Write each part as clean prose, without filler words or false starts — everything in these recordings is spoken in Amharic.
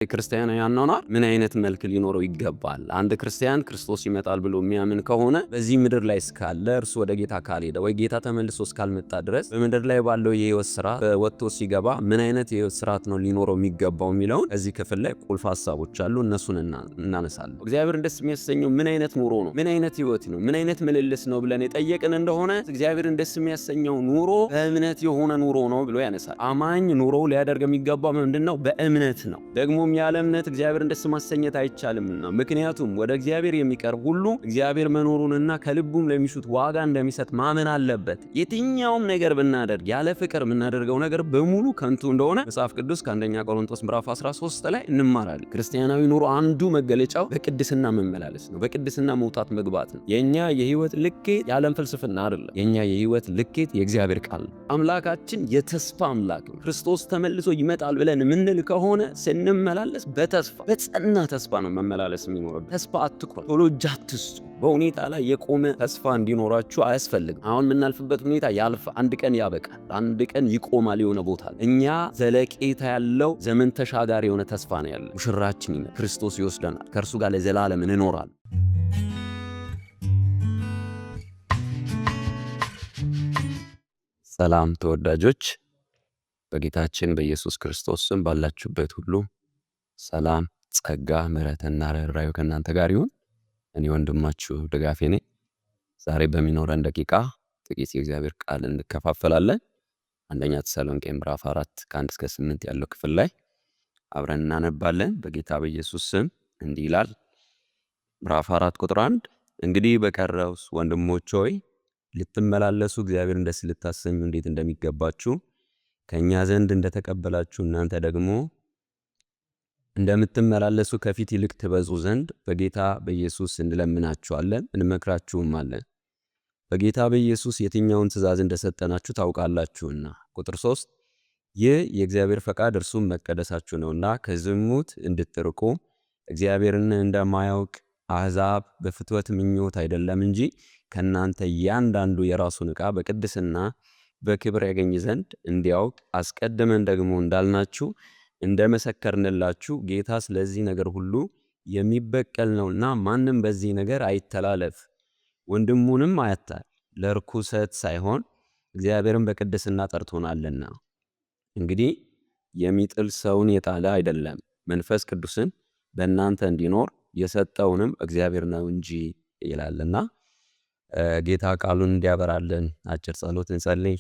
ክርስቲያናዊ አኗኗር ምን አይነት መልክ ሊኖረው ይገባል? አንድ ክርስቲያን ክርስቶስ ይመጣል ብሎ የሚያምን ከሆነ በዚህ ምድር ላይ እስካለ እርሱ ወደ ጌታ ካልሄደ ወይ ጌታ ተመልሶ እስካልመጣ ድረስ በምድር ላይ ባለው የህይወት ስራ ወጥቶ ሲገባ ምን አይነት የህይወት ስርዓት ነው ሊኖረው የሚገባው የሚለውን እዚህ ክፍል ላይ ቁልፍ ሀሳቦች አሉ። እነሱን እናነሳለን። እግዚአብሔርን ደስ የሚያሰኘው ምን አይነት ኑሮ ነው? ምን አይነት ህይወት ነው? ምን አይነት ምልልስ ነው ብለን የጠየቅን እንደሆነ እግዚአብሔርን ደስ የሚያሰኘው ኑሮ በእምነት የሆነ ኑሮ ነው ብሎ ያነሳል። አማኝ ኑሮ ሊያደርግ የሚገባው ምንድነው? በእምነት ነው። ደግሞ ያለ እምነት እግዚአብሔርን ደስ ማሰኘት አይቻልምና፣ ምክንያቱም ወደ እግዚአብሔር የሚቀርብ ሁሉ እግዚአብሔር መኖሩንና ከልቡም ለሚሹት ዋጋ እንደሚሰጥ ማመን አለበት። የትኛውም ነገር ብናደርግ ያለ ፍቅር የምናደርገው ነገር በሙሉ ከንቱ እንደሆነ መጽሐፍ ቅዱስ ከአንደኛ ቆሮንቶስ ምዕራፍ 13 ላይ እንማራለን። ክርስቲያናዊ ኑሮ አንዱ መገለጫው በቅድስና መመላለስ ነው። በቅድስና መውጣት መግባት ነው። የኛ የህይወት ልኬት የዓለም ፍልስፍና አይደለም። የኛ የህይወት ልኬት የእግዚአብሔር ቃል ነው። አምላካችን የተስፋ አምላክ ነው። ክርስቶስ ተመልሶ ይመጣል ብለን የምንል ከሆነ ስንመላለስ በተስፋ በጸና ተስፋ ነው መመላለስ የሚኖርበት። ተስፋ አትቁረጡ፣ ቶሎ እጅ አትስጡ። በሁኔታ ላይ የቆመ ተስፋ እንዲኖራችሁ አያስፈልግም። አሁን የምናልፍበት ሁኔታ ያልፍ፣ አንድ ቀን ያበቃል፣ አንድ ቀን ይቆማል የሆነ ቦታ። እኛ ዘለቄታ ያለው ዘመን ተሻጋሪ የሆነ ተስፋ ነው ያለ። ሙሽራችን ይመጣል፣ ክርስቶስ ይወስደናል፣ ከእርሱ ጋር ለዘላለም እንኖራለን። ሰላም ተወዳጆች፣ በጌታችን በኢየሱስ ክርስቶስ ስም ባላችሁበት ሁሉ ሰላም፣ ጸጋ፣ ምሕረትና ርኅራኄ ከእናንተ ጋር ይሁን። እኔ ወንድማችሁ ድጋፌ ነኝ። ዛሬ በሚኖረን ደቂቃ ጥቂት የእግዚአብሔር ቃል እንከፋፈላለን። አንደኛ ተሰሎንቄ ምዕራፍ 4 ከ1 እስከ 8 ያለው ክፍል ላይ አብረን እናነባለን። በጌታ በኢየሱስ ስም እንዲህ ይላል። ምዕራፍ 4 ቁጥር 1 እንግዲህ በቀረውስ ወንድሞች ሆይ ልትመላለሱ እግዚአብሔርን ደስ ልታሰኙ እንዴት እንደሚገባችሁ ከእኛ ዘንድ እንደተቀበላችሁ እናንተ ደግሞ እንደምትመላለሱ ከፊት ይልቅ ትበዙ ዘንድ በጌታ በኢየሱስ እንለምናችኋለን እንመክራችሁማለን። በጌታ በኢየሱስ የትኛውን ትእዛዝ እንደሰጠናችሁ ታውቃላችሁና። ቁጥር 3 ይህ የእግዚአብሔር ፈቃድ እርሱም መቀደሳችሁ ነውና ከዝሙት እንድትርቁ እግዚአብሔርን እንደማያውቅ አሕዛብ በፍትወት ምኞት አይደለም እንጂ ከእናንተ እያንዳንዱ የራሱን ዕቃ በቅድስና በክብር ያገኝ ዘንድ እንዲያውቅ አስቀድመን ደግሞ እንዳልናችሁ እንደመሰከርንላችሁ ጌታ ስለዚህ ነገር ሁሉ የሚበቀል ነውና ማንም በዚህ ነገር አይተላለፍ፣ ወንድሙንም አያታል፣ ለርኩሰት ሳይሆን እግዚአብሔርን በቅድስና ጠርቶናልና። እንግዲህ የሚጥል ሰውን የጣለ አይደለም፣ መንፈስ ቅዱስን በእናንተ እንዲኖር የሰጠውንም እግዚአብሔር ነው እንጂ ይላልና። ጌታ ቃሉን እንዲያበራልን አጭር ጸሎት እንጸልይ።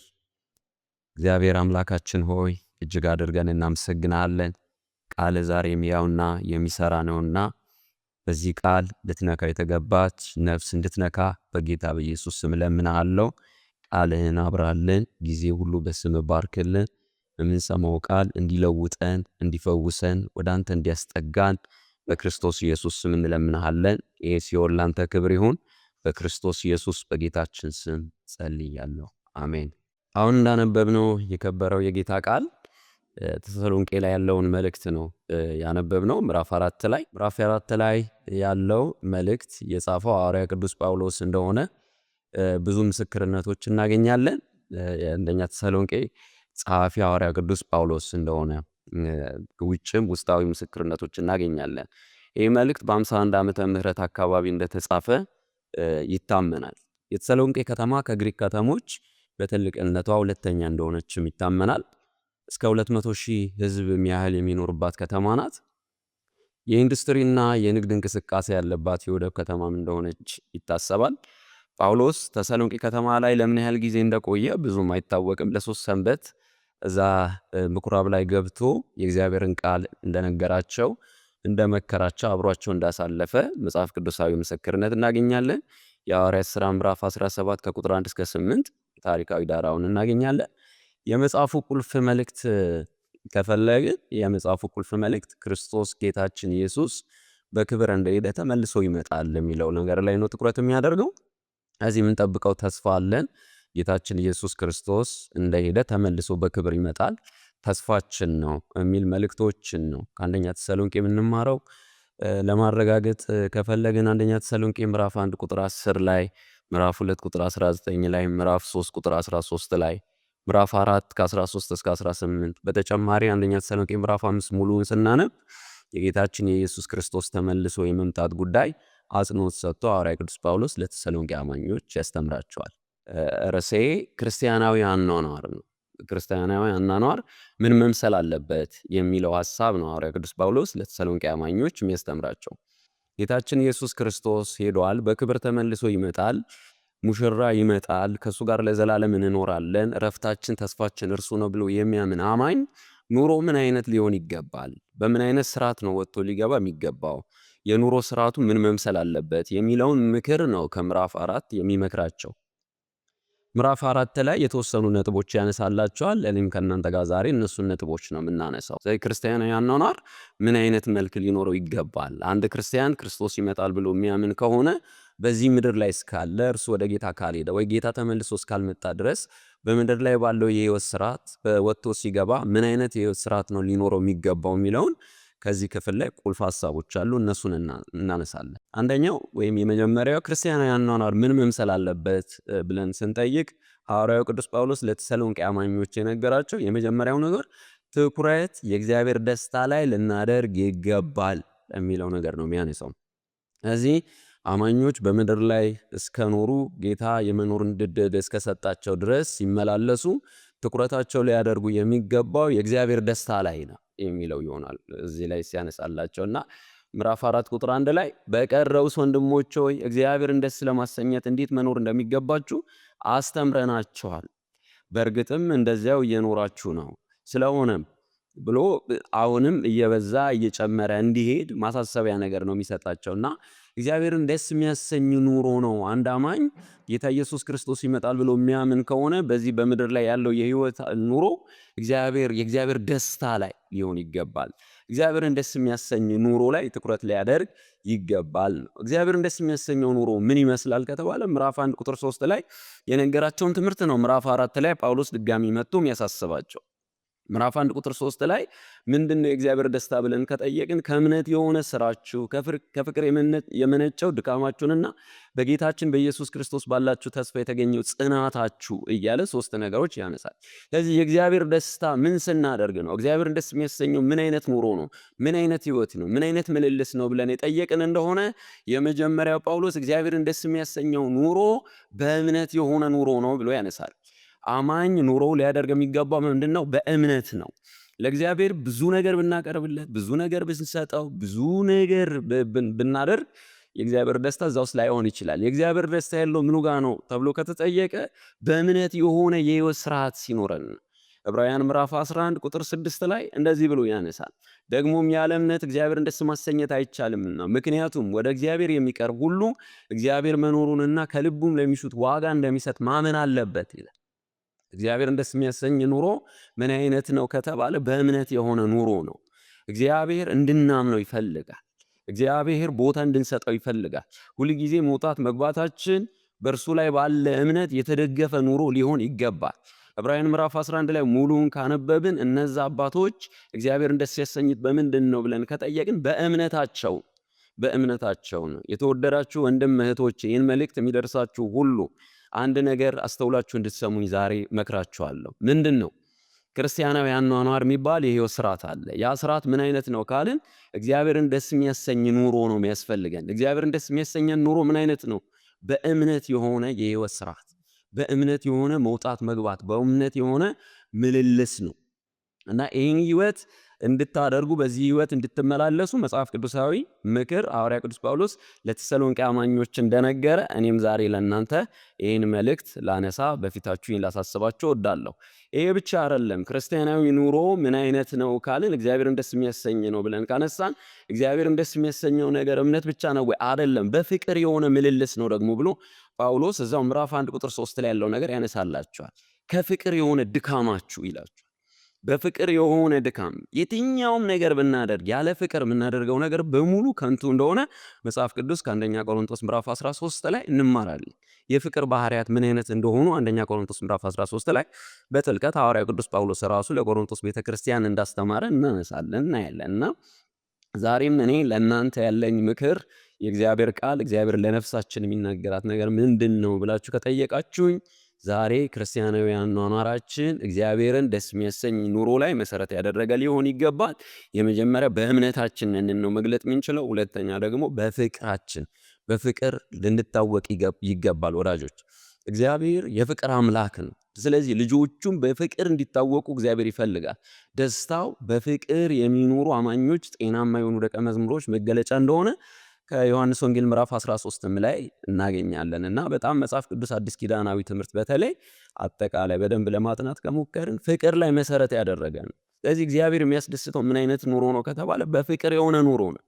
እግዚአብሔር አምላካችን ሆይ እጅግ አድርገን እናመሰግናለን። ቃል ዛሬም ሕያውና የሚሰራ ነውና በዚህ ቃል ልትነካ የተገባች ነፍስ እንድትነካ በጌታ በኢየሱስ ስም እለምንሃለሁ። ቃልህን አብራልን፣ ጊዜ ሁሉ በስም ባርክልን። የምንሰማው ቃል እንዲለውጠን፣ እንዲፈውሰን፣ ወደ አንተ እንዲያስጠጋን በክርስቶስ ኢየሱስ ስም እንለምንሃለን። ይህ ሲሆን ላንተ ክብር ይሁን። በክርስቶስ ኢየሱስ በጌታችን ስም ጸልያለሁ፣ አሜን። አሁን እንዳነበብነው የከበረው የጌታ ቃል ተሰሎንቄ ላይ ያለውን መልእክት ነው ያነበብነው። ምዕራፍ 4 ላይ ያለው መልእክት የጻፈው ሐዋርያ ቅዱስ ጳውሎስ እንደሆነ ብዙ ምስክርነቶች እናገኛለን። የአንደኛ ተሰሎንቄ ጸሐፊ ሐዋርያ ቅዱስ ጳውሎስ እንደሆነ ውጭም ውስጣዊ ምስክርነቶች እናገኛለን። ይህ መልእክት በ51 ዓመተ ምህረት አካባቢ እንደተጻፈ ይታመናል። የተሰሎንቄ ከተማ ከግሪክ ከተሞች በትልቅነቷ ሁለተኛ እንደሆነችም ይታመናል። እስከ 200,000 ሕዝብ የሚያህል የሚኖርባት ከተማ ናት። የኢንዱስትሪና የንግድ እንቅስቃሴ ያለባት የወደብ ከተማም እንደሆነች ይታሰባል። ጳውሎስ ተሰሎንቄ ከተማ ላይ ለምን ያህል ጊዜ እንደቆየ ብዙም አይታወቅም። ለ3 ሰንበት እዛ ምኩራብ ላይ ገብቶ የእግዚአብሔርን ቃል እንደነገራቸው እንደመከራቸው አብሯቸው እንዳሳለፈ መጽሐፍ ቅዱሳዊ ምስክርነት እናገኛለን። የሐዋርያት ሥራ ምዕራፍ 17 ከቁጥር 1 እስከ 8 ታሪካዊ ዳራውን እናገኛለን። የመጽሐፉ ቁልፍ መልእክት ከፈለግን የመጽሐፉ ቁልፍ መልእክት ክርስቶስ ጌታችን ኢየሱስ በክብር እንደሄደ ተመልሶ ይመጣል የሚለው ነገር ላይ ነው ትኩረት የሚያደርገው። እዚህ የምንጠብቀው ተስፋ አለን። ጌታችን ኢየሱስ ክርስቶስ እንደሄደ ተመልሶ በክብር ይመጣል፣ ተስፋችን ነው የሚል መልእክቶችን ነው ከአንደኛ ተሰሎንቄ የምንማረው። ለማረጋገጥ ከፈለግን አንደኛ ተሰሎንቄ ምዕራፍ 1 ቁጥር 10 ላይ፣ ምዕራፍ 2 ቁጥር 19 ላይ፣ ምዕራፍ 3 ቁጥር 13 ላይ፣ ምዕራፍ 4 ከ13 እስከ 18 በተጨማሪ አንደኛ ተሰሎንቄ ምዕራፍ 5 ሙሉውን ስናነብ የጌታችን የኢየሱስ ክርስቶስ ተመልሶ የመምጣት ጉዳይ አጽንኦት ሰጥቶ ሐዋርያ ቅዱስ ጳውሎስ ለተሰሎንቄ አማኞች ያስተምራቸዋል። ርዕሴ ክርስቲያናዊ አኗኗር ነው። ክርስቲያናዊ አኗኗር ምን መምሰል አለበት የሚለው ሐሳብ ነው ሐዋርያ ቅዱስ ጳውሎስ ለተሰሎንቄ አማኞች የሚያስተምራቸው። ጌታችን ኢየሱስ ክርስቶስ ሄዷል፣ በክብር ተመልሶ ይመጣል፣ ሙሽራ ይመጣል፣ ከእሱ ጋር ለዘላለም እንኖራለን፣ እረፍታችን ተስፋችን እርሱ ነው ብሎ የሚያምን አማኝ ኑሮ ምን አይነት ሊሆን ይገባል? በምን አይነት ስርዓት ነው ወጥቶ ሊገባ የሚገባው? የኑሮ ስርዓቱ ምን መምሰል አለበት የሚለውን ምክር ነው ከምዕራፍ 4 የሚመክራቸው። ምዕራፍ 4 ላይ የተወሰኑ ነጥቦች ያነሳላቸዋል። እኔም ከእናንተ ጋር ዛሬ እነሱን ነጥቦች ነው የምናነሳው። ስለዚህ ክርስቲያናዊ አኗኗር ምን አይነት መልክ ሊኖረው ይገባል? አንድ ክርስቲያን ክርስቶስ ይመጣል ብሎ የሚያምን ከሆነ በዚህ ምድር ላይ እስካለ እርሱ ወደ ጌታ ካልሄደ ወይ ጌታ ተመልሶ እስካልመጣ ድረስ በምድር ላይ ባለው የህይወት ስርዓት ወጥቶ ሲገባ ምን አይነት የህይወት ስርዓት ነው ሊኖረው የሚገባው የሚለውን ከዚህ ክፍል ላይ ቁልፍ ሐሳቦች አሉ። እነሱን እናነሳለን። አንደኛው ወይም የመጀመሪያው ክርስቲያናዊ አኗኗር ምን መምሰል አለበት ብለን ስንጠይቅ ሐዋርያው ቅዱስ ጳውሎስ ለተሰሎንቄ አማኞች የነገራቸው የመጀመሪያው ነገር ትኩረት የእግዚአብሔር ደስታ ላይ ልናደርግ ይገባል የሚለው ነገር ነው የሚያነሳው። ስለዚህ አማኞች በምድር ላይ እስከኖሩ ጌታ የመኖርን ዕድል እስከሰጣቸው ድረስ ሲመላለሱ ትኩረታቸው ሊያደርጉ የሚገባው የእግዚአብሔር ደስታ ላይ ነው የሚለው ይሆናል እዚህ ላይ ሲያነሳላቸውና ምዕራፍ 4 ቁጥር 1 ላይ በቀረውስ ወንድሞች ሆይ እግዚአብሔርን ደስ ለማሰኘት እንዴት መኖር እንደሚገባችሁ አስተምረናችኋል፣ በእርግጥም እንደዚያው እየኖራችሁ ነው። ስለሆነም ብሎ አሁንም እየበዛ እየጨመረ እንዲሄድ ማሳሰቢያ ነገር ነው የሚሰጣቸውና እግዚአብሔርን ደስ የሚያሰኝ ኑሮ ነው። አንድ አማኝ ጌታ ኢየሱስ ክርስቶስ ይመጣል ብሎ የሚያምን ከሆነ በዚህ በምድር ላይ ያለው የህይወት ኑሮ የእግዚአብሔር ደስታ ላይ ሊሆን ይገባል። እግዚአብሔርን ደስ የሚያሰኝ ኑሮ ላይ ትኩረት ሊያደርግ ይገባል ነው። እግዚአብሔርን ደስ የሚያሰኘው ኑሮ ምን ይመስላል ከተባለ ምዕራፍ 1 ቁጥር 3 ላይ የነገራቸውን ትምህርት ነው ምዕራፍ 4 ላይ ጳውሎስ ድጋሚ መጥቶ የሚያሳስባቸው። ምዕራፍ 1 ቁጥር 3 ላይ ምንድነው የእግዚአብሔር ደስታ ብለን ከጠየቅን ከእምነት የሆነ ስራችሁ ከፍቅር የመነጨው ድካማችሁንና በጌታችን በኢየሱስ ክርስቶስ ባላችሁ ተስፋ የተገኘው ጽናታችሁ እያለ ሶስት ነገሮች ያነሳል። ስለዚህ የእግዚአብሔር ደስታ ምን ስናደርግ ነው? እግዚአብሔርን ደስ የሚያሰኘው ምን አይነት ኑሮ ነው? ምን አይነት ህይወት ነው? ምን አይነት ምልልስ ነው ብለን የጠየቅን እንደሆነ የመጀመሪያው ጳውሎስ እግዚአብሔርን ደስ የሚያሰኘው ኑሮ በእምነት የሆነ ኑሮ ነው ብሎ ያነሳል። አማኝ ኑሮው ሊያደርግ የሚገባው ምንድነው? በእምነት ነው። ለእግዚአብሔር ብዙ ነገር ብናቀርብለት፣ ብዙ ነገር ብንሰጠው፣ ብዙ ነገር ብናደርግ የእግዚአብሔር ደስታ እዛ ውስጥ ላይሆን ይችላል። የእግዚአብሔር ደስታ ያለው ምኑ ጋር ነው ተብሎ ከተጠየቀ በእምነት የሆነ የህይወት ስርዓት ሲኖረን። ዕብራውያን ምዕራፍ 11 ቁጥር 6 ላይ እንደዚህ ብሎ ያነሳል። ደግሞም ያለ እምነት እግዚአብሔርን ደስ ማሰኘት አይቻልምና ምክንያቱም ወደ እግዚአብሔር የሚቀርብ ሁሉ እግዚአብሔር መኖሩንና ከልቡም ለሚሹት ዋጋ እንደሚሰጥ ማመን አለበት ይላል። እግዚአብሔርን ደስ የሚያሰኝ ኑሮ ምን አይነት ነው ከተባለ በእምነት የሆነ ኑሮ ነው። እግዚአብሔር እንድናምነው ይፈልጋል። እግዚአብሔር ቦታ እንድንሰጠው ይፈልጋል። ሁልጊዜ መውጣት መግባታችን በእርሱ ላይ ባለ እምነት የተደገፈ ኑሮ ሊሆን ይገባል። ዕብራውያን ምዕራፍ 11 ላይ ሙሉውን ካነበብን እነዛ አባቶች እግዚአብሔርን ደስ ያሰኙት በምንድን ነው ብለን ከጠየቅን በእምነታቸው ነው። የተወደዳችሁ ወንድም እህቶቼ ይህን መልእክት የሚደርሳችሁ ሁሉ አንድ ነገር አስተውላችሁ እንድትሰሙኝ ዛሬ መክራችኋለሁ። ምንድን ነው? ክርስቲያናዊ አኗኗር የሚባል የህይወት ስርዓት አለ። ያ ስርዓት ምን አይነት ነው ካልን እግዚአብሔርን ደስ የሚያሰኝ ኑሮ ነው የሚያስፈልገን። እግዚአብሔርን ደስ የሚያሰኘን ኑሮ ምን አይነት ነው? በእምነት የሆነ የህይወት ስርዓት፣ በእምነት የሆነ መውጣት መግባት፣ በእምነት የሆነ ምልልስ ነው እና ይህን ህይወት እንድታደርጉ በዚህ ህይወት እንድትመላለሱ መጽሐፍ ቅዱሳዊ ምክር ሐዋርያ ቅዱስ ጳውሎስ ለተሰሎንቄ አማኞች እንደነገረ እኔም ዛሬ ለእናንተ ይህን መልእክት ላነሳ በፊታችሁ ላሳስባችሁ እወዳለሁ። ይሄ ብቻ አይደለም። ክርስቲያናዊ ኑሮ ምን አይነት ነው ካልን እግዚአብሔርን ደስ የሚያሰኝ ነው ብለን ካነሳን እግዚአብሔርን ደስ የሚያሰኘው ነገር እምነት ብቻ ነው ወይ? አይደለም። በፍቅር የሆነ ምልልስ ነው ደግሞ ብሎ ጳውሎስ እዛው ምዕራፍ 1 ቁጥር 3 ላይ ያለው ነገር ያነሳላችኋል። ከፍቅር የሆነ ድካማችሁ ይላችኋል። በፍቅር የሆነ ድካም። የትኛውም ነገር ብናደርግ ያለ ፍቅር የምናደርገው ነገር በሙሉ ከንቱ እንደሆነ መጽሐፍ ቅዱስ ከአንደኛ ቆሮንቶስ ምዕራፍ 13 ላይ እንማራለን። የፍቅር ባህሪያት ምን አይነት እንደሆኑ አንደኛ ቆሮንቶስ ምዕራፍ 13 ላይ በጥልቀት ሐዋርያ ቅዱስ ጳውሎስ ራሱ ለቆሮንቶስ ቤተክርስቲያን እንዳስተማረ እናነሳለን እናያለን። እና ዛሬም እኔ ለእናንተ ያለኝ ምክር የእግዚአብሔር ቃል እግዚአብሔር ለነፍሳችን የሚናገራት ነገር ምንድን ነው ብላችሁ ከጠየቃችሁኝ ዛሬ ክርስቲያናዊ አኗኗራችን እግዚአብሔርን ደስ የሚያሰኝ ኑሮ ላይ መሰረት ያደረገ ሊሆን ይገባል። የመጀመሪያ በእምነታችን ነው መግለጥ የምንችለው። ሁለተኛ ደግሞ በፍቅራችን በፍቅር ልንታወቅ ይገባል። ወዳጆች እግዚአብሔር የፍቅር አምላክ ነው። ስለዚህ ልጆቹም በፍቅር እንዲታወቁ እግዚአብሔር ይፈልጋል። ደስታው በፍቅር የሚኖሩ አማኞች ጤናማ የሆኑ ደቀ መዝሙሮች መገለጫ እንደሆነ ከዮሐንስ ወንጌል ምዕራፍ 13 ላይ እናገኛለን። እና በጣም መጽሐፍ ቅዱስ አዲስ ኪዳናዊ ትምህርት በተለይ አጠቃላይ በደንብ ለማጥናት ከሞከርን ፍቅር ላይ መሰረት ያደረገ ነው። ስለዚህ እግዚአብሔር የሚያስደስተው ምን አይነት ኑሮ ነው ከተባለ በፍቅር የሆነ ኑሮ ነው።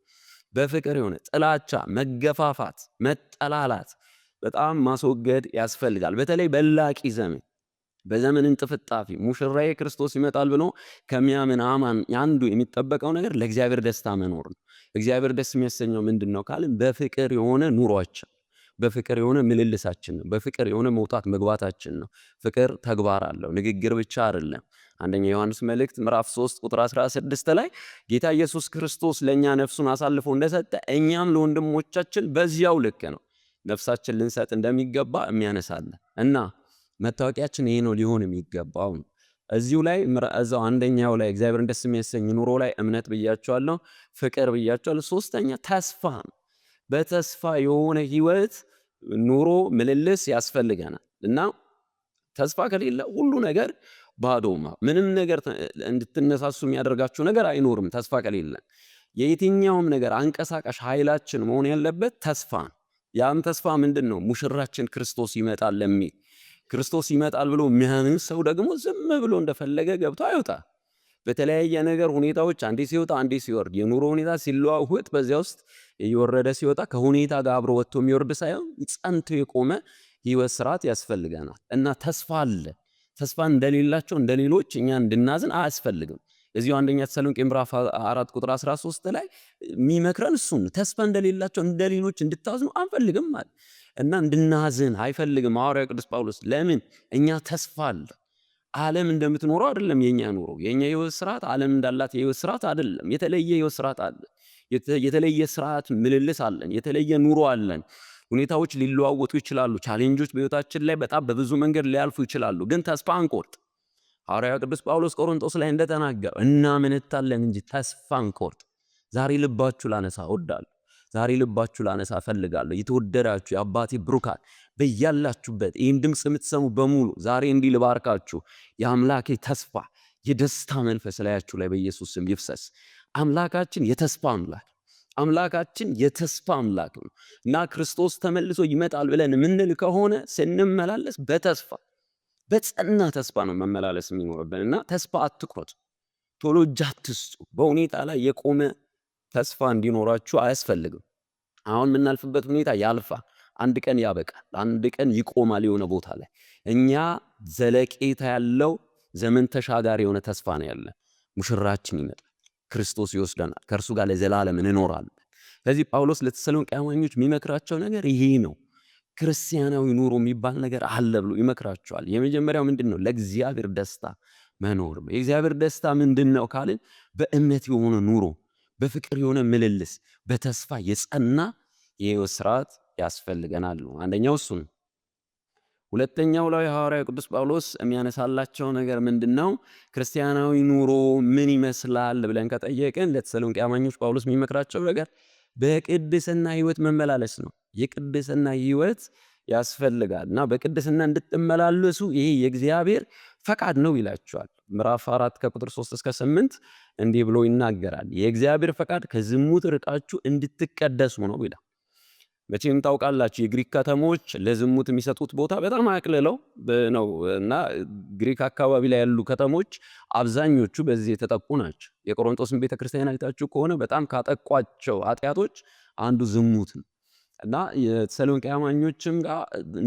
በፍቅር የሆነ ጥላቻ፣ መገፋፋት፣ መጠላላት በጣም ማስወገድ ያስፈልጋል። በተለይ በላቂ ዘመን በዘመን እንጥፍጣፊ ሙሽራዬ ክርስቶስ ይመጣል ብሎ ከሚያምን አማን አንዱ የሚጠበቀው ነገር ለእግዚአብሔር ደስታ መኖር ነው። እግዚአብሔር ደስ የሚያሰኘው ምንድነው ካልን በፍቅር የሆነ ኑሯችን፣ በፍቅር የሆነ ምልልሳችን ነው። በፍቅር የሆነ መውጣት መግባታችን ነው። ፍቅር ተግባር አለው፣ ንግግር ብቻ አይደለም። አንደኛ ዮሐንስ መልእክት ምዕራፍ 3 ቁጥር 16 ላይ ጌታ ኢየሱስ ክርስቶስ ለኛ ነፍሱን አሳልፎ እንደሰጠ እኛም ለወንድሞቻችን በዚያው ልክ ነው ነፍሳችን ልንሰጥ እንደሚገባ የሚያነሳለን እና መታወቂያችን ይሄ ነው ሊሆን የሚገባው። እዚሁ ላይ እዛው አንደኛው ላይ እግዚአብሔርን ደስ የሚያሰኝ ኑሮ ላይ እምነት ብያቸዋለሁ፣ ፍቅር ብያቸዋለሁ። ሶስተኛ ተስፋ ነው። በተስፋ የሆነ ህይወት ኑሮ ምልልስ ያስፈልገናል እና ተስፋ ከሌለ ሁሉ ነገር ባዶማ፣ ምንም ነገር እንድትነሳሱ የሚያደርጋችሁ ነገር አይኖርም። ተስፋ ከሌለ የየትኛውም ነገር አንቀሳቃሽ ኃይላችን መሆን ያለበት ተስፋ ነው። ያም ተስፋ ምንድን ነው? ሙሽራችን ክርስቶስ ይመጣል ለሚል ክርስቶስ ይመጣል ብሎ የሚያምን ሰው ደግሞ ዝም ብሎ እንደፈለገ ገብቶ አይወጣ። በተለያየ ነገር ሁኔታዎች አንዴ ሲወጣ አንዴ ሲወርድ፣ የኑሮ ሁኔታ ሲለዋወጥ በዚያ ውስጥ እየወረደ ሲወጣ ከሁኔታ ጋር አብሮ ወጥቶ የሚወርድ ሳይሆን ጸንቶ የቆመ ህይወት ስርዓት ያስፈልገናል እና ተስፋ አለ። ተስፋ እንደሌላቸው እንደሌሎች እኛ እንድናዝን አያስፈልግም። እዚሁ አንደኛ ተሰሎንቄ ምዕራፍ 4 ቁጥር 13 ላይ የሚመክረን እሱን ተስፋ እንደሌላቸው እንደሌሎች እንድታዝኑ አንፈልግም ማለት እና እንድናዝን አይፈልግም ሐዋርያው ቅዱስ ጳውሎስ። ለምን? እኛ ተስፋ አለ። ዓለም እንደምትኖረው አይደለም የኛ ኑሮ። የኛ ህይወት ስርዓት ዓለም እንዳላት የህይወት ስርዓት አይደለም። የተለየ ህይወት ስርዓት አለ። የተለየ ስርዓት ምልልስ አለን። የተለየ ኑሮ አለን። ሁኔታዎች ሊለዋወጡ ይችላሉ። ቻሌንጆች በህይወታችን ላይ በጣም በብዙ መንገድ ሊያልፉ ይችላሉ። ግን ተስፋ አንቆርጥ። ሐዋርያው ቅዱስ ጳውሎስ ቆሮንቶስ ላይ እንደተናገረው እናምንታለን እንጂ ተስፋ አንቆርጥ። ዛሬ ልባችሁ ላነሳ እወዳለሁ። ዛሬ ልባችሁ ላነሳ እፈልጋለሁ። የተወደዳችሁ የአባቴ ብሩካን በያላችሁበት ይህን ድምፅ የምትሰሙ በሙሉ ዛሬ እንዲህ ልባርካችሁ። የአምላኬ ተስፋ የደስታ መንፈስ ላያችሁ ላይ በኢየሱስ ስም ይፍሰስ። አምላካችን የተስፋ አምላክ፣ አምላካችን የተስፋ አምላክ ነው እና ክርስቶስ ተመልሶ ይመጣል ብለን የምንል ከሆነ ስንመላለስ በተስፋ በጸና ተስፋ ነው መመላለስ የሚኖርብን እና ተስፋ አትቁረጡ። ቶሎ እጅ አትስጡ። በሁኔታ ላይ የቆመ ተስፋ እንዲኖራችሁ አያስፈልግም። አሁን የምናልፍበት ሁኔታ ያልፋል። አንድ ቀን ያበቃል። አንድ ቀን ይቆማል የሆነ ቦታ ላይ። እኛ ዘለቄታ ያለው ዘመን ተሻጋሪ የሆነ ተስፋ ነው ያለን። ሙሽራችን ይመጣል፣ ክርስቶስ ይወስደናል፣ ከእርሱ ጋር ለዘላለም እንኖራለን። ስለዚህ ጳውሎስ ለተሰሎንቄ አማኞች የሚመክራቸው ነገር ይሄ ነው። ክርስቲያናዊ ኑሮ የሚባል ነገር አለ ብሎ ይመክራቸዋል። የመጀመሪያው ምንድን ነው? ለእግዚአብሔር ደስታ መኖር። የእግዚአብሔር ደስታ ምንድን ነው ካልን በእምነት የሆነ ኑሮ፣ በፍቅር የሆነ ምልልስ፣ በተስፋ የጸና የህይወት ስርዓት ያስፈልገናል ነው። አንደኛው እሱ ነው። ሁለተኛው ላይ ሐዋርያው ቅዱስ ጳውሎስ የሚያነሳላቸው ነገር ምንድነው? ክርስቲያናዊ ኑሮ ምን ይመስላል ብለን ከጠየቅን ለተሰሎንቄ አማኞች ጳውሎስ የሚመክራቸው ነገር በቅድስና ህይወት መመላለስ ነው። የቅድስና ህይወት ያስፈልጋል እና በቅድስና እንድትመላለሱ ይሄ የእግዚአብሔር ፈቃድ ነው ይላቸዋል። ምዕራፍ 4 ከቁጥር 3 እስከ 8 እንዲህ ብሎ ይናገራል። የእግዚአብሔር ፈቃድ ከዝሙት ርቃችሁ እንድትቀደሱ ነው ይላል። መቼም ታውቃላችሁ የግሪክ ከተሞች ለዝሙት የሚሰጡት ቦታ በጣም አቅልለው ነው እና ግሪክ አካባቢ ላይ ያሉ ከተሞች አብዛኞቹ በዚህ የተጠቁ ናቸው። የቆሮንቶስን ቤተክርስቲያን አይታችሁ ከሆነ በጣም ካጠቋቸው ኃጢአቶች አንዱ ዝሙት ነው እና የተሰሎንቄ አማኞችም ጋር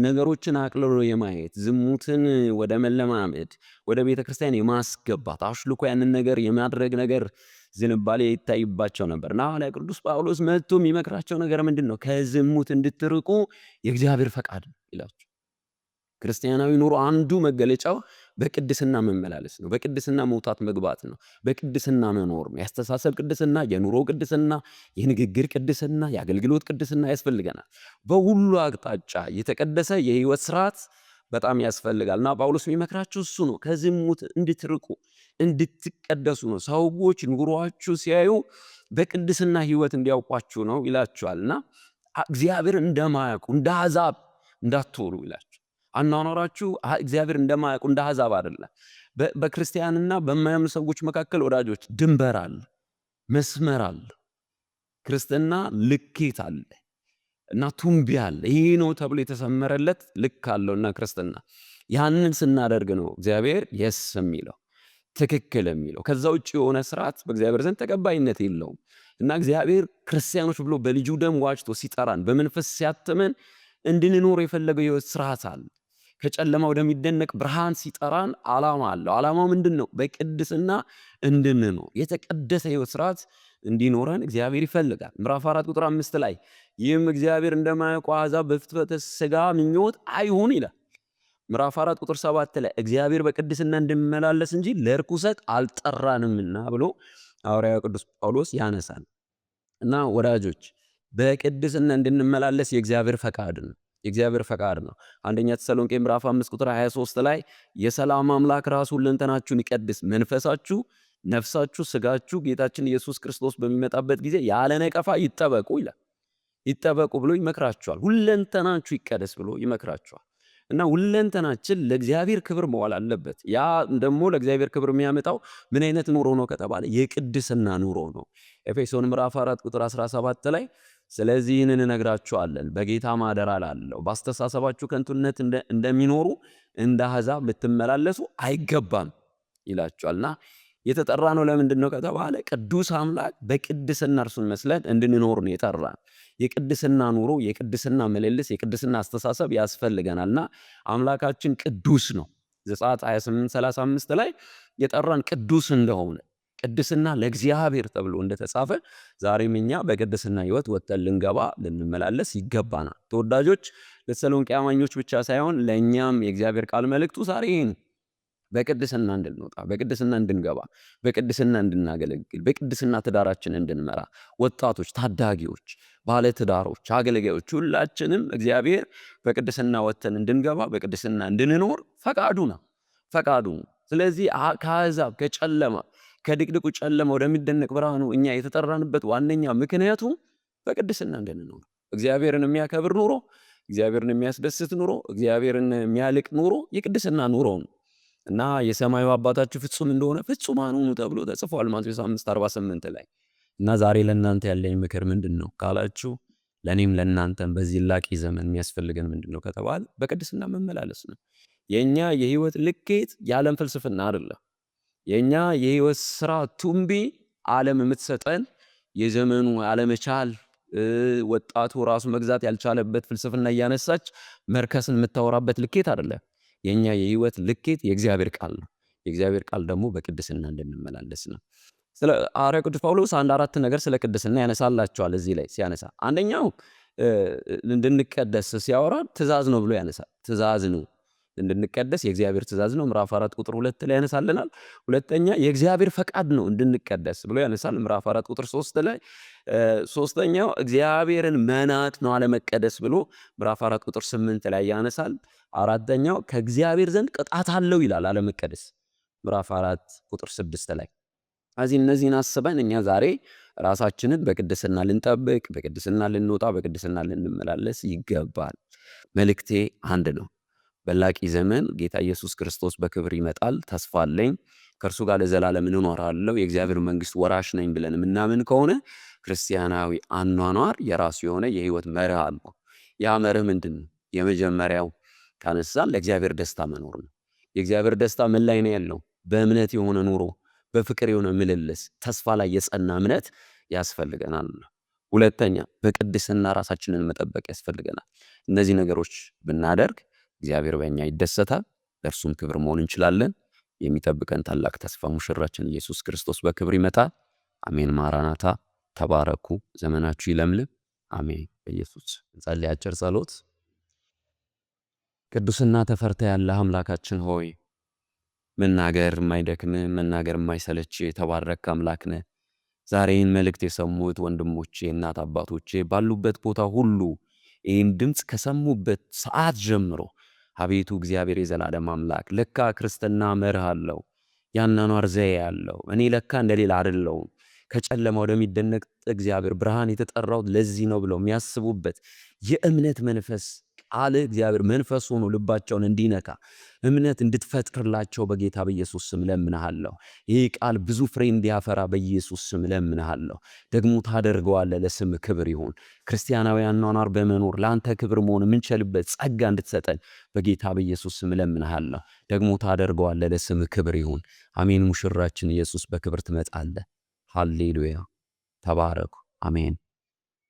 ነገሮችን አቅልሎ የማየት ዝሙትን ወደ መለማመድ ወደ ቤተክርስቲያን የማስገባት አሽልኮ ያንን ነገር የማድረግ ነገር ዝንባሌ ይታይባቸው ነበር እና ሐዋርያው ቅዱስ ጳውሎስ መጥቶ የሚመክራቸው ነገር ምንድን ነው? ከዝሙት እንድትርቁ የእግዚአብሔር ፈቃድ ነው ይላቸው። ክርስቲያናዊ ኑሮ አንዱ መገለጫው በቅድስና መመላለስ ነው። በቅድስና መውጣት መግባት ነው። በቅድስና መኖር ነው። ያስተሳሰብ ቅድስና፣ የኑሮ ቅድስና፣ የንግግር ቅድስና፣ የአገልግሎት ቅድስና ያስፈልገናል። በሁሉ አቅጣጫ የተቀደሰ የህይወት ስርዓት በጣም ያስፈልጋልና ጳውሎስ የሚመክራችሁ እሱ ነው። ከዝሙት እንድትርቁ እንድትቀደሱ ነው። ሰዎች ኑሯችሁ ሲያዩ በቅድስና ሕይወት እንዲያውቋችሁ ነው ይላችኋልና እግዚአብሔር እንደማያውቁ እንደ አሕዛብ እንዳትሆኑ ይላችሁ። አኗኗራችሁ እግዚአብሔር እንደማያውቁ እንደ አሕዛብ አይደለም። በክርስቲያንና በማያምኑ ሰዎች መካከል ወዳጆች ድንበር አለ፣ መስመር አለ። ክርስትና ልኬት አለ እና ቱንቢ አለ። ይህ ነው ተብሎ የተሰመረለት ልክ አለውና ክርስትና ያንን ስናደርግ ነው እግዚአብሔር የስ የሚለው ትክክል የሚለው። ከዛ ውጭ የሆነ ስርዓት በእግዚአብሔር ዘንድ ተቀባይነት የለውም እና እግዚአብሔር ክርስቲያኖች ብሎ በልጁ ደም ዋጅቶ ሲጠራን በመንፈስ ሲያትመን እንድንኖር የፈለገው የህይወት ስርዓት አለ። ከጨለማ ወደሚደነቅ ብርሃን ሲጠራን ዓላማ አለው። ዓላማው ምንድን ነው? በቅድስና እንድንኖር የተቀደሰ ህይወት ስርዓት እንዲኖረን እግዚአብሔር ይፈልጋል። ምዕራፍ 4 ቁጥር 5 ላይ ይህም እግዚአብሔር እንደማያውቁ አሕዛብ በፍትወተ ሥጋ ምኞት አይሁን ይላል። ምዕራፍ 4 ቁጥር 7 ላይ እግዚአብሔር በቅድስና እንድንመላለስ እንጂ ለርኩሰት አልጠራንምና ብሎ ሐዋርያው ቅዱስ ጳውሎስ ያነሳል። እና ወዳጆች በቅድስና እንድንመላለስ የእግዚአብሔር ፈቃድ ነው። የእግዚአብሔር ፈቃድ ነው። አንደኛ ተሰሎንቄ ምዕራፍ 5 ቁጥር 23 ላይ የሰላም አምላክ ራሱ ሁለንተናችሁን ይቀድስ፣ መንፈሳችሁ፣ ነፍሳችሁ፣ ስጋችሁ ጌታችን ኢየሱስ ክርስቶስ በሚመጣበት ጊዜ ያለ ነቀፋ ይጠበቁ ይላል። ይጠበቁ ብሎ ይመክራችኋል። ሁለንተናችሁ ይቀደስ ብሎ ይመክራችኋል። እና ሁለንተናችን ለእግዚአብሔር ክብር መዋል አለበት። ያ ደግሞ ለእግዚአብሔር ክብር የሚያመጣው ምን አይነት ኑሮ ነው ከተባለ የቅድስና ኑሮ ነው። ኤፌሶን ምዕራፍ 4 ቁጥር 17 ላይ ስለዚህ ይህንን እነግራችኋለን በጌታ ማደራ ላለው በአስተሳሰባችሁ ከንቱነት እንደሚኖሩ እንደ አሕዛብ ልትመላለሱ አይገባም ይላችኋልና የተጠራ ነው። ለምንድን ነው ከተባለ ቅዱስ አምላክ በቅድስና እርሱን መስለን እንድንኖር ነው የጠራን። የቅድስና ኑሮ፣ የቅድስና ምልልስ፣ የቅድስና አስተሳሰብ ያስፈልገናልና አምላካችን ቅዱስ ነው። ዘጸአት 28:35 ላይ የጠራን ቅዱስ እንደሆነ ቅድስና ለእግዚአብሔር ተብሎ እንደተጻፈ ዛሬም እኛ በቅድስና ሕይወት ወጥተን ልንገባ ልንመላለስ ይገባናል። ተወዳጆች ለተሰሎንቄ አማኞች ብቻ ሳይሆን ለእኛም የእግዚአብሔር ቃል መልእክቱ ዛሬ ይህን በቅድስና እንድንወጣ፣ በቅድስና እንድንገባ፣ በቅድስና እንድናገለግል፣ በቅድስና ትዳራችን እንድንመራ ወጣቶች፣ ታዳጊዎች፣ ባለ ትዳሮች፣ አገልጋዮች ሁላችንም እግዚአብሔር በቅድስና ወጥተን እንድንገባ፣ በቅድስና እንድንኖር ፈቃዱ ነው። ፈቃዱ። ስለዚህ ከአሕዛብ ከጨለማ ከድቅድቁ ጨለማ ወደሚደነቅ ብርሃኑ እኛ የተጠራንበት ዋነኛ ምክንያቱ በቅድስና እንድንኖር፣ እግዚአብሔርን የሚያከብር ኑሮ፣ እግዚአብሔርን የሚያስደስት ኑሮ፣ እግዚአብሔርን የሚያልቅ ኑሮ የቅድስና ኑሮ ነው እና የሰማዩ አባታችሁ ፍጹም እንደሆነ ፍጹማን ሁኑ ተብሎ ተጽፏል ማቴዎስ 5:48 ላይ። እና ዛሬ ለእናንተ ያለኝ ምክር ምንድን ነው ካላችሁ ለእኔም ለእናንተም በዚህ ላቂ ዘመን የሚያስፈልገን ምንድን ነው ከተባለ በቅድስና መመላለስ ነው። የእኛ የህይወት ልኬት የዓለም ፍልስፍና አይደለም። የእኛ የህይወት ስራ ቱንቢ ዓለም የምትሰጠን የዘመኑ አለመቻል፣ ወጣቱ ራሱ መግዛት ያልቻለበት ፍልስፍና እያነሳች መርከስን የምታወራበት ልኬት አይደለም። የእኛ የህይወት ልኬት የእግዚአብሔር ቃል ነው። የእግዚአብሔር ቃል ደግሞ በቅድስና እንድንመላለስ ነው። ስለ ሐዋርያው ቅዱስ ጳውሎስ 1-4 ነገር ስለ ቅድስና ያነሳላቸዋል። እዚህ ላይ ሲያነሳ አንደኛው እንድንቀደስ ሲያወራ ትእዛዝ ነው ብሎ ያነሳል። ትእዛዝ ነው እንድንቀደስ የእግዚአብሔር ትእዛዝ ነው። ምዕራፍ 4 ቁጥር 2 ላይ ያነሳልናል። ሁለተኛ የእግዚአብሔር ፈቃድ ነው እንድንቀደስ ብሎ ያነሳል ምዕራፍ 4 ቁጥር 3 ላይ። ሶስተኛው እግዚአብሔርን መናቅ ነው አለመቀደስ ብሎ ምዕራፍ 4 ቁጥር 8 ላይ ያነሳል። አራተኛው ከእግዚአብሔር ዘንድ ቅጣት አለው ይላል አለመቀደስ ምዕራፍ 4 ቁጥር 6 ላይ። እነዚህን አስበን እኛ ዛሬ ራሳችንን በቅድስና ልንጠብቅ፣ በቅድስና ልንወጣ፣ በቅድስና ልንመላለስ ይገባል። መልእክቴ አንድ ነው። በላቂ ዘመን ጌታ ኢየሱስ ክርስቶስ በክብር ይመጣል። ተስፋ አለኝ። ከእርሱ ጋር ለዘላለም እንኖራለሁ፣ የእግዚአብሔር መንግስት ወራሽ ነኝ ብለን የምናምን ከሆነ ክርስቲያናዊ አኗኗር የራሱ የሆነ የህይወት መርህ አለው። ያ መርህ ምንድን ነው? የመጀመሪያው ካነሳን ለእግዚአብሔር ደስታ መኖር ነው። የእግዚአብሔር ደስታ ምን ላይ ነው ያለው? በእምነት የሆነ ኑሮ፣ በፍቅር የሆነ ምልልስ፣ ተስፋ ላይ የጸና እምነት ያስፈልገናል። ሁለተኛ በቅድስና ራሳችንን መጠበቅ ያስፈልገናል። እነዚህ ነገሮች ብናደርግ እግዚአብሔር በእኛ ይደሰታል፣ ለእርሱም ክብር መሆን እንችላለን። የሚጠብቀን ታላቅ ተስፋ ሙሽራችን ኢየሱስ ክርስቶስ በክብር ይመጣል። አሜን። ማራናታ። ተባረኩ። ዘመናችሁ ይለምልም። አሜን። በኢየሱስ እንጸልይ። አጭር ጸሎት። ቅዱስና ተፈርተ ያለህ አምላካችን ሆይ መናገር የማይደክም መናገር የማይሰለች የተባረክ አምላክ ነህ። ዛሬን መልእክት የሰሙት ወንድሞቼ፣ እናት አባቶቼ ባሉበት ቦታ ሁሉ ይህን ድምፅ ከሰሙበት ሰዓት ጀምሮ አቤቱ እግዚአብሔር የዘላለም አምላክ ለካ ክርስትና መርህ አለው፣ ያኗኗር ዘዬ አለው። እኔ ለካ እንደሌላ አይደለሁም። ከጨለማ ወደሚደነቅ እግዚአብሔር ብርሃን የተጠራሁት ለዚህ ነው ብለው የሚያስቡበት የእምነት መንፈስ ቃልህ እግዚአብሔር መንፈስ ሆኖ ልባቸውን እንዲነካ እምነት እንድትፈጥርላቸው በጌታ በኢየሱስ ስም ለምንሃለሁ። ይህ ቃል ብዙ ፍሬ እንዲያፈራ በኢየሱስ ስም ለምንሃለሁ። ደግሞ ታደርገዋለህ። ለስም ክብር ይሁን። ክርስቲያናዊ አኗኗር በመኖር ለአንተ ክብር መሆን የምንችልበት ጸጋ እንድትሰጠን በጌታ በኢየሱስ ስም ለምንሃለሁ። ደግሞ ታደርገዋለህ። ለስም ክብር ይሁን። አሜን። ሙሽራችን ኢየሱስ በክብር ትመጣለህ። ሃሌሉያ። ተባረኩ። አሜን።